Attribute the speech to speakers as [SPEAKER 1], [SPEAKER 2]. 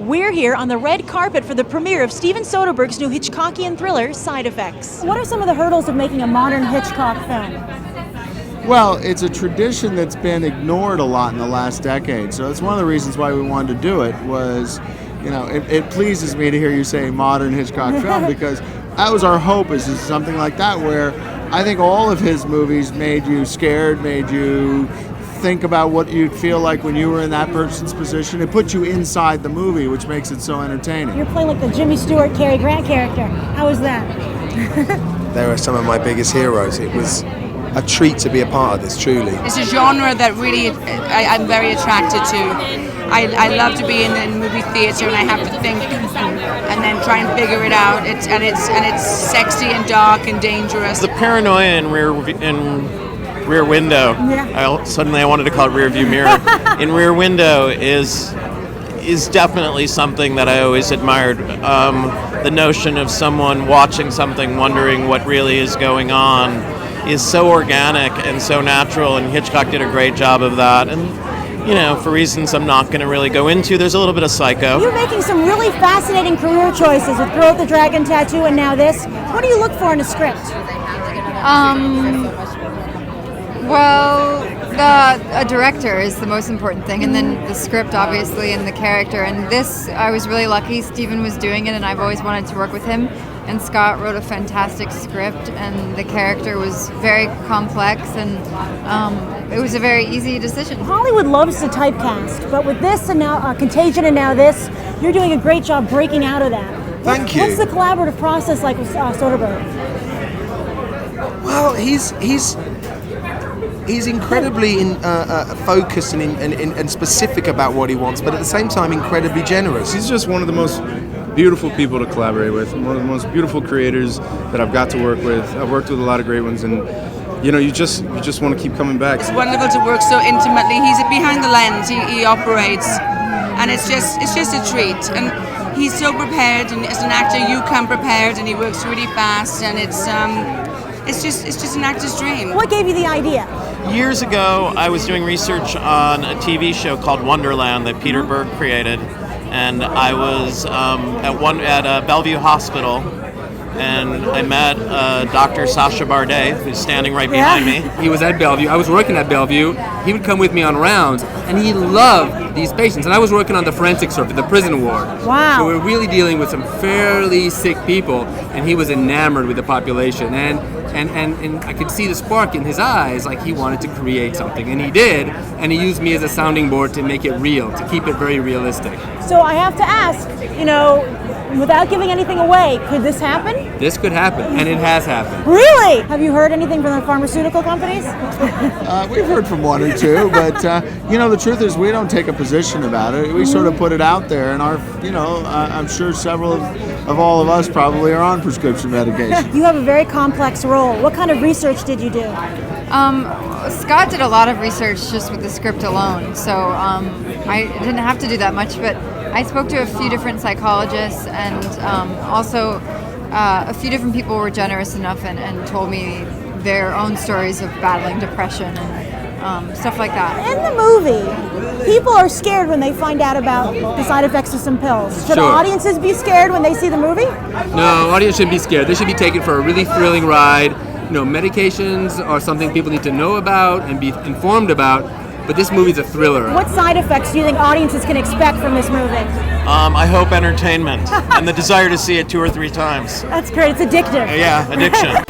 [SPEAKER 1] We're here on the red carpet for the premiere of Steven Soderbergh's new Hitchcockian thriller, Side Effects. What are some of the hurdles of making a modern Hitchcock film?
[SPEAKER 2] Well, it's a tradition that's been ignored a lot in the last decade. So it's one of the reasons why we wanted to do it was, it pleases me to hear you say modern Hitchcock film because that was our hope is something like that where I think all of his movies made you scared, made you think about what you'd feel like when you were in that person's position. It puts you inside the movie, which makes it so entertaining.
[SPEAKER 1] You're playing like the Jimmy Stewart, Cary Grant character. How was that?
[SPEAKER 3] They were some of my biggest heroes. It was a treat to be a part of this, truly.
[SPEAKER 4] It's a genre that really I'm very attracted to. I love to be in the movie theater and I have to think and then try and figure it out. It's sexy and dark and dangerous.
[SPEAKER 5] The paranoia in Rear Window.
[SPEAKER 1] Yeah.
[SPEAKER 5] I wanted to call it Rear View Mirror. In Rear Window is definitely something that I always admired. The notion of someone watching something, wondering what really is going on, is so organic and so natural, and Hitchcock did a great job of that. And for reasons I'm not going to really go into, there's a little bit of Psycho.
[SPEAKER 1] You're making some really fascinating career choices with Girl with the Dragon Tattoo and now this. What do you look for in a script?
[SPEAKER 6] Well, a director is the most important thing, and then the script, obviously, and the character. And this, I was really lucky. Steven was doing it, and I've always wanted to work with him. And Scott wrote a fantastic script, and the character was very complex, and it was a very easy decision.
[SPEAKER 1] Hollywood loves to typecast, but with this and now Contagion and now this, you're doing a great job breaking out of that.
[SPEAKER 3] Thank you.
[SPEAKER 1] What's the collaborative process like with Soderbergh?
[SPEAKER 3] Well, he's incredibly focused and specific about what he wants, but at the same time incredibly generous.
[SPEAKER 7] He's just one of the most beautiful people to collaborate with, one of the most beautiful creators that I've got to work with. I've worked with a lot of great ones, and you just want to keep coming back.
[SPEAKER 4] It's wonderful to work so intimately. He's behind the lens. He operates, and it's just a treat. And he's so prepared, and as an actor, you come prepared, and he works really fast, and it's just an actor's dream.
[SPEAKER 1] What gave you the idea?
[SPEAKER 5] Years ago, I was doing research on a TV show called Wonderland that Peter Berg created, and I was at Bellevue Hospital, and I met Dr. Sacha Bardet, who's standing right behind me.
[SPEAKER 8] He was at Bellevue. I was working at Bellevue. He would come with me on rounds, and he loved these patients. And I was working on the forensic circuit, the prison ward.
[SPEAKER 1] Wow.
[SPEAKER 8] So we were really dealing with some fairly sick people, and he was enamored with the population. And I could see the spark in his eyes, like he wanted to create something, and he did. And he used me as a sounding board to make it real, to keep it very realistic.
[SPEAKER 1] So I have to ask, without giving anything away, could this happen?
[SPEAKER 8] This could happen, and it has happened.
[SPEAKER 1] Really? Have you heard anything from the pharmaceutical companies?
[SPEAKER 2] We've heard from one or two, but the truth is we don't take a position about it. We sort of put it out there, and I'm sure several of all of us probably are on prescription medication.
[SPEAKER 1] You have a very complex role. What kind of research did you do?
[SPEAKER 6] Scott did a lot of research just with the script alone, so I didn't have to do that much, but I spoke to a few different psychologists, and also a few different people were generous enough and told me their own stories of battling depression and stuff like that.
[SPEAKER 1] In the movie, people are scared when they find out about the side effects of some pills. Should
[SPEAKER 8] Sure.
[SPEAKER 1] audiences be scared when they see the movie?
[SPEAKER 8] No, audience shouldn't be scared. They should be taken for a really thrilling ride. Medications are something people need to know about and be informed about, but this movie's a thriller.
[SPEAKER 1] What side effects do you think audiences can expect from this movie?
[SPEAKER 5] I hope entertainment and the desire to see it 2 or 3 times.
[SPEAKER 1] That's great. It's addictive.
[SPEAKER 5] Yeah, addiction.